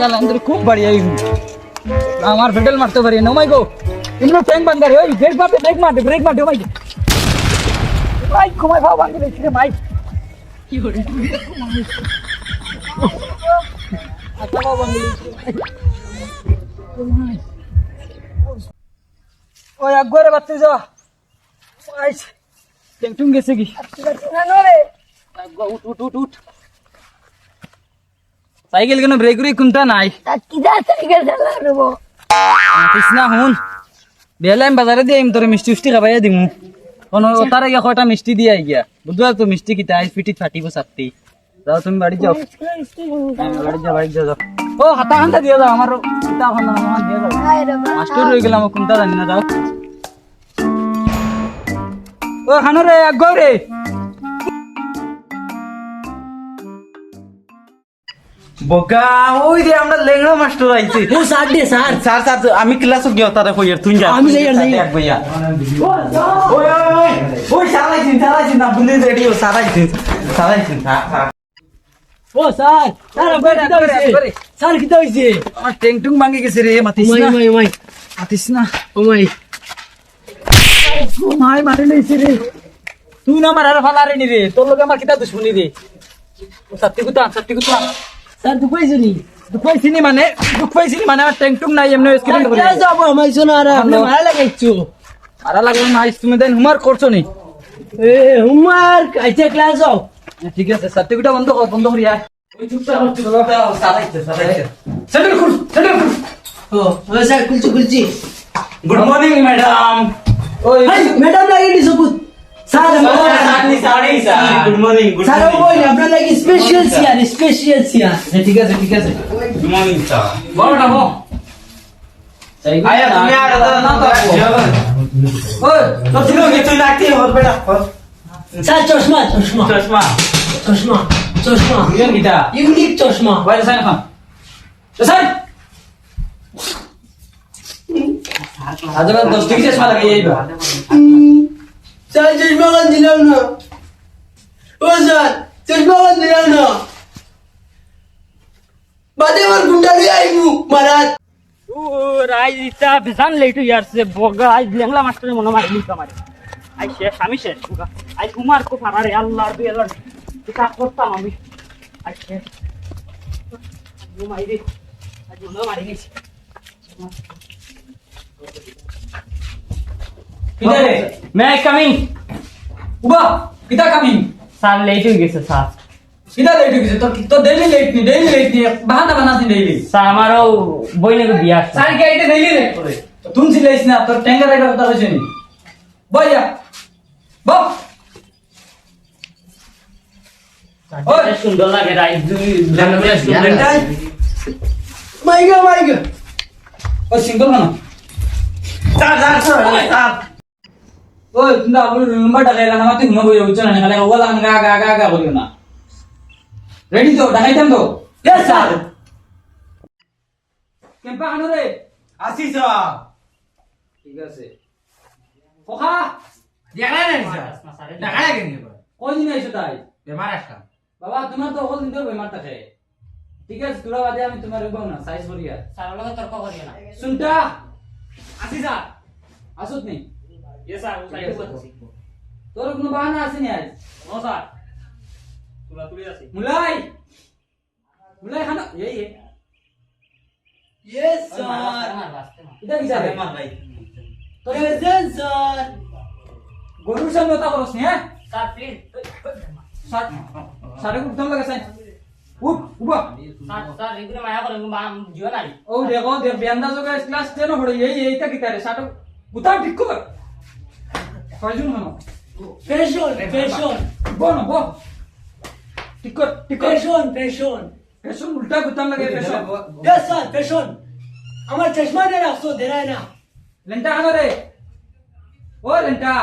अंदर खूब बढ़िया ही हमार पेडल मारते बढ़िया नो माय गो इनको टैंक बंद करे ओए ब्रेक मार माय भाई घुमाई भाव बंद ले छे भाई की हो रे आता भाव बंद ले ओए अगोरे बत्ती जा भाई टैंक तुम कैसे की ना रे उठ সাইকেল কেন ব্রেক রে কোনটা নাই কিদা সাইকেল চালাবো কৃষ্ণা হুন বেলাম বাজারে দিম তোরে মিষ্টি উষ্টি খাবাইয়া দিমু কোন তার আগে কয়টা মিষ্টি দিয়ে আই গিয়া বুঝবা তো মিষ্টি কিটা আই পিটি ফাটিব সাত্তি যাও তুমি বাড়ি যাও বাড়ি যাও ও হাতা খান্তা দিয়ে যাও আমার কিতা খান্তা আমার দিয়ে যাও মাস্টার রই গেলাম কোনটা জানি না যাও ও খানো রে আগো রে বগা ওই রে আমরা লেংড়া মাস্টার আইছি ও স্যার দে স্যার স্যার আমি ক্লাসে গিয়ে তারে কইয়ার তুই যা আমি যাই আর যাই এক ভাইয়া ওই চালাইছিন না বুঝলি রেডিও চালাইছিন ও স্যার কিদা হইছে স্যার কিদা হইছে আমার ট্যাঙ্ক টুং ভাঙে গেছে রে মাতিস না মাতিস না ও মাই ও মাই মারে লইছে রে তুই না মারার ফালারে নি রে তোর লগে আমার কিতা দুশ্মনী রে সত্যি কথা স্যার তুই কইছ নি দুঃখ পাইছিনি মানে আমার ট্যাঙ্ক টুং নাই এমনি স্ক্রিন করে কে যাব আমাই শোনা আর আপনি মারা লাগাইছো মারা লাগবে না তুমি দেন হুমার করছো নি এ হুমার কাইতে ক্লাস যাও ঠিক আছে সত্যি কথা বন্ধ করিয়া ওই চুপচাপ হচ্ছে চালাইছে সেটেল খুল ও স্যার কুলছি গুড মর্নিং ম্যাডাম ওই ম্যাডাম লাগি দিছো কুত স্যার গুড মর্নিং স্যার ওই আপনার লাগি স্পেশাল চেয়ার ঠিক আছে গুড মর্নিং স্যার বড়টা বো আয়া তুমি আর না তো ওই তো ছিল কি তুই লাগতে হর বেটা স্যার চশমা ইউন কিটা ইউনিক চশমা ভাই সাইন খান সাইন আজকে 10 টাকা চশমা লাগাই আইবা স্যার চশমা গান দিলাম না ও স্যার চশমা গান দিলাম না বাদে আমার গুন্ডা লই আইবু মারাত ও রাইতা বিজান লেটু ইয়ার সে বগা আজ লেংলা মাস্টার মনে মারি আমারে আই শেষ আমি শেষ বগা আই কুমার কো ফারারে আল্লাহর দুই আল্লাহর কিতা করতাম আমি আই শেষ মাইরে আজ মনে মারি গেছি কিদারে মে আই কামিং উবা কিতা কামিং স্যার লেট হয়ে গেছে স্যার কিতা লেট হয়ে গেছে তো ডেইলি লেট নি বাহানা বানাতি ডেইলি স্যার আমারও বইনের বিয়া আছে সারি কে আইতে ডেইলি লেট করে তো তুই ছিলাইস না তোর ট্যাঙ্গার রাইডার কথা হইছে নি বইয়া বল ওই সুন্দর লাগে রাইট দুই লেটাই মাইগা ও সিঙ্গল খানা স্যার ওই তুমি আপনি নম্বর ডাকাইলা না তুই ঘুমাবো বুঝছো না খালি ওলা গা করিও না রেডি তো ডাকাইতাম তো ইয়েস স্যার কেম্পা খানো রে আসি স্যার ঠিক আছে ওখা দেখা নাই স্যার দেখা লাগে নি কই দিন আইছো তাই বেমার আসলাম বাবা তোমার তো ওখান দিন বেমার থাকে ঠিক আছে তোরা বাদে আমি তোমার রুবাও না সাইজ করিয়া স্যার লগে তর্ক করিও না শুনটা আসি যা আসুত নেই ইয়েস স্যার ও সাইড করছি তোর কোনো বাহানা আছে নি আজ নো স্যার তুলি আছে মুলাই খানা এই ইয়েস স্যার এটা কি যাবে বেমার ভাই প্রেজেন্ট স্যার গরুর সঙ্গে কথা করছ নি হ্যাঁ স্যার প্লিজ সাড়ে উঠতাম লাগে সাইন উঠ উবা স্যার এগুলো মায়া করে জিও নাই ও দেখো বেন্দা জগা ক্লাস 10 হড়ে এইটা কি তারে সাড়ে উঠা ঠিক কর কয়জন হনো পেশন বনো বো ঠিক কর পেশন উল্টা করতাম লাগে পেছন ইয়েস স্যার পেশন আমার চশমা নে রাখছো দেরায় না লেন্টা খানো রে ও লেন্টা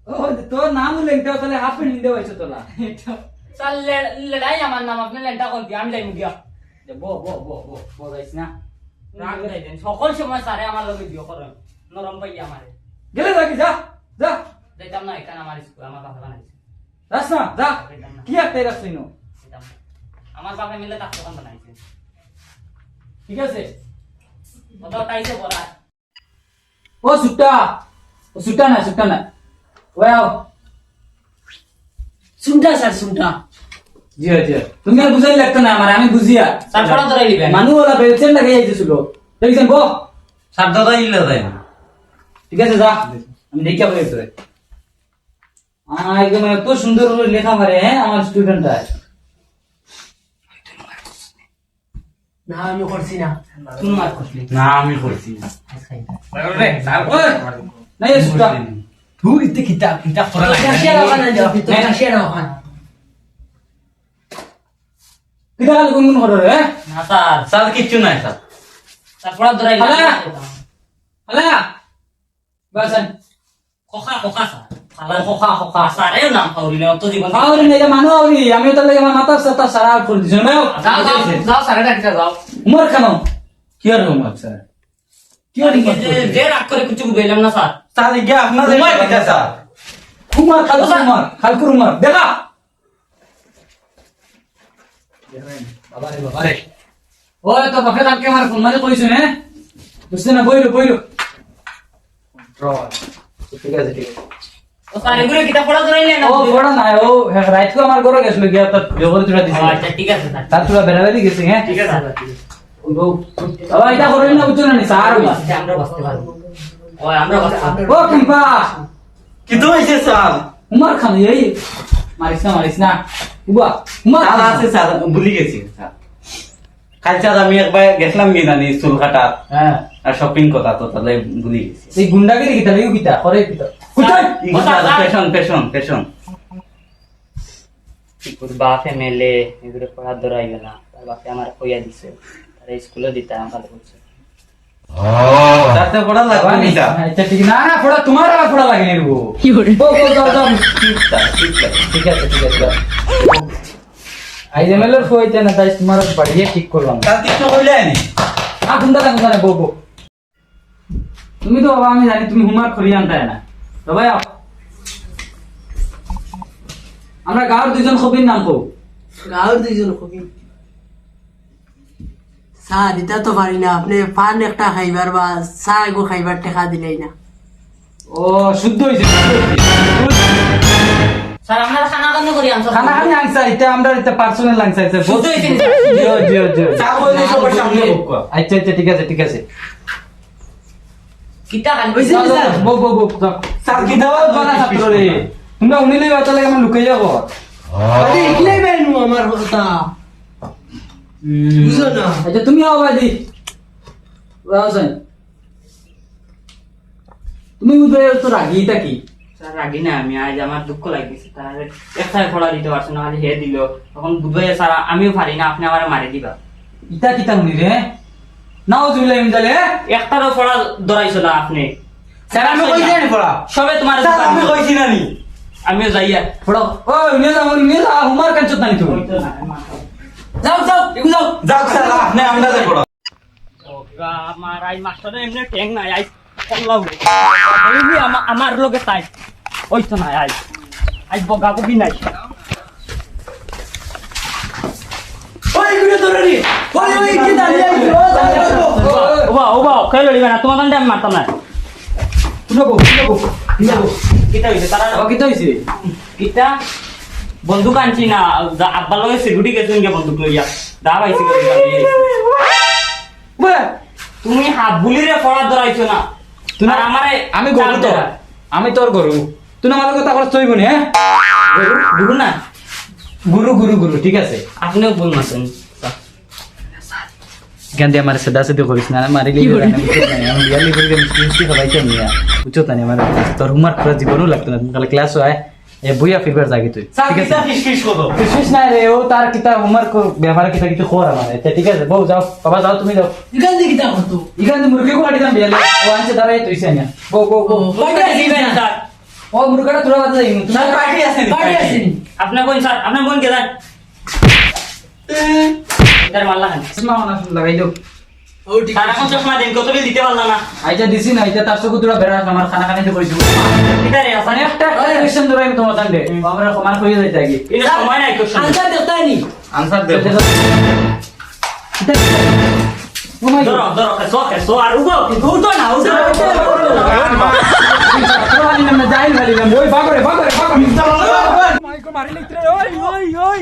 ও তোর নাম লেন্টা তাহলে হাফ প্যান্ট নিতে হইছে তোলা স্যার লড়াই আমার নাম আপনি লেন্টা কোন দি আমি যাইমু গিয়া বো যাইছ না রাগ দেই দেন সকল সময় স্যারে আমার লগে দিও করেন নরম পাই আমারে গেলে যাবি যা যাইতাম না এখানে আমার স্কুল আমার বাসা বানাইছে রাস না যা কি আর তেরা সিনো আমার বাপে মিলে তার দোকান বানাইছে ঠিক আছে ওটা টাইসে বলা ও সুট্টা না ওয়াও শুনটা স্যার শুনটা জি তুমি আর বুঝাই লাগতো না আমার আমি বুঝিয়া স্যার পড়া ধরাই দিবেন মানুষ ওলা বেলচেন লাগাই যাইতেছিল দেখছেন বো সার দাদা ইল্লা যায় না ঠিক আছে যা আমি দেখিয়া বলি তোরে একদম এত সুন্দর করে লেখা পারে হ্যাঁ আমার স্টুডেন্টটা না আমি করছি না তুমি মার করলি না আমি করছি না এই সুট্টা তুই ইতে কিতাব পড়া কাশিয়া ওখানে যাও কাশিয়া ওখানে কিটা কাল গুনগুন করো রে না স্যার স্যার কিচ্ছু নাই স্যার স্যার পড়া ধরাই হালা বাসন খোকা স্যার খালা খোকা স্যার এর নাম খাউরিলে অত জীবন আউরি নেই মানু আউরি আমি তো লাগে আমার মাথা সাথা সারা আউট করে দিছেন ভাই যাও স্যার এটা যাও উমর কেন কি আর হোমওয়ার্ক স্যার কি আর যে রাগ করে কিছু বুঝাইলাম না স্যার স্যার গিয়া আপনাদের কিতা স্যার উমর খালকুর উমর দেখা বাবারে ও তো বাপে কালকে আমার ফোন মাঝে কইছ না বুঝতে না বইলো ঠিক আছে ও স্যার এগুলো কিতাব পড়া ধরাইলে না ও বড় না ও রাইত কো আমার ঘরে গেছিল গিয়া তো জবর তুলা দিছে আচ্ছা ঠিক আছে স্যার তার তুলা বেরাবেরি গেছে হ্যাঁ ঠিক আছে স্যার বাবা এটা করবেন না বুঝছো না নি স্যার আমরা বসতে পারবো ওই আমরা বসতে ও কিম্পা কিন্তু হইছে স্যার উমর খান এই মারিস না উবা উমর স্যার আছে স্যার ভুলি গেছি স্যার কাল স্যার আমি একবার গেছিলাম মিনানি চুল কাটার হ্যাঁ আর শপিং কথা তো তাহলে ভুলি গেছি এই গুন্ডাগিরি কিতা লাগিও কিতা করে কিতা কোথায় পেশন বাপে মেলে এগুলো পড়া ধরাইবে না তার বাপে আমার কইয়া দিছে তার স্কুলে দিতে আমাকে বলছে তাতে পড়া লাগবে নি স্যার আচ্ছা ঠিক না ফোড়া তোমার আর ফোড়া লাগে নি রবো কি করে যাও ঠিক আছে আইজেমেলের কইতে না তাই তোমার বাড়িয়ে ঠিক করলাম স্যার কিছু কইলে নি কুন্দা বউ তুমি তো বাবা আমি জানি তুমি হোমওয়ার্ক করিয়ে আনতে না তো ভাই আমরা গাঁৱৰ দুজন কবির নাম কও গাঁৱৰ দুইজন কবি স্যার এটা তো পারি না আপনি পান একটা খাইবার বা চা এগো খাইবার টেকা দিলেই না ও শুদ্ধ হইছে স্যার আমরা খানা কেন করি আনছো খানা খানি আনছা এটা আমরা এটা পার্সোনাল আনছা এটা শুদ্ধ হইছে নি? জিও স্যার কইলে সবার সামনে বকবা আচ্ছা ঠিক আছে কিতা খালি হইছে নি স্যার? বউ স্যার কি দাও বানা ছাত্র রে তোমরা উনিলে বাতা লাগে আমার লুকাই যাব আরে ইকলাই বেনু আমার কথা বুঝো না আচ্ছা তুমি আও বাদি রাজন তুমি উদয় তো রাগিটা কি স্যার রাগি না আমি আজ আমার দুঃখ লাগিছে তার একটাই পড়া দিতে পারছে না আজ হে দিল তখন বুঝবে স্যার আমিও পারি না আপনি আমার মারি দিবা ইটা কিতা উনি রে নাও জুলাই ইমদালে একটারও পড়া ধরাইছো না আপনি স্যার আমি কইছি না পড়া সবে তোমার স্যার আমি কইছি না নি আমিও যাইয়া পড়ো ও নিয়ে হোমওয়ার্ক কাঞ্চত নানি তুমি যাও যাও স্যার আপনি আমরা যাই পড়া আমার আই মাস্টার এমনি ট্যাং নাই আই কল্লাও আমার লোকে তাই ওই তো নাই আই বগা বগি নাই ওই গুলো ধরে নি ওই কি দাঁড়িয়ে আইছো ওবা খেয়ে লড়িবে না তোমার কারণে আমি মারতাম না কিতা হইছে তারা কিতা হইছে কিতা বন্দুক আনছি না আব্বার লগে সিকিউরিটি গেছেন কে বন্দুক লইয়া দা পাইছি তুমি হাত বুলিরে পড়া ধরাইছো না তুমি আর আমারে আমি গরু তো আমি তোর গরু তুই আমার কথা করে চইব নি হ্যাঁ গুরু না গুরু ঠিক আছে আপনিও ভুল মারছেন জ্ঞান দিয়ে আমার সেদা সেদা করিস না মারি লিখে আমি বিয়ালি করে মিষ্টি খাবাইতে নিয়া বুঝছো না আমার তোর হুমার পুরো জীবনও লাগতো না কাল ক্লাস হয় এ বুইয়া ফিরবার জাগি তুই স্যার ঠিক আছে কিতা ফিসফিস করো বিশেষ না রে ও তার কিতা হুমার ব্যবহার কিতা কিছু খোর আমার এটা ঠিক আছে বউ যাও বাবা যাও তুমি যাও ইকান দিকে তা কত ইখান মুরগি কো কাটি দাম বিয়ালি ও আনছে দাঁড়াই তুই সেনা বউ কয়টা দিবেন স্যার ও মুরগাটা তোরা বাদ যাই স্যার পার্টি আছে নি বাড়ি আসেনি আপনি কোন স্যার আপনি কোন গেলেন এটার মাল্লা খান চশমা না লাগাই দাও ও ঠিক স্যার এখন চশমা দেন কত বিল দিতে পারলাম না আইটা দিছি না আইটা তার চোখ তোরা বেড়া আমার খানা খানাইতে কইছো এটা রে মানে আসলে একটা কোয়েশ্চন ধরে আমি তোমার দান্ডে আমরা সমান কইয়ে যাইতে আগে এটা সময় নাই কোশ্চেন আনসার দেখতাই নি আনসার দে ধরো ধরো কেসো কেসো আর উগো কিন্তু উঠো না উঠো যাই ভালিলাম ওই বাগরে বাগরে বাগরে মিথ্যা বলা মাইকো মারি লিখতে ওই ওই ওই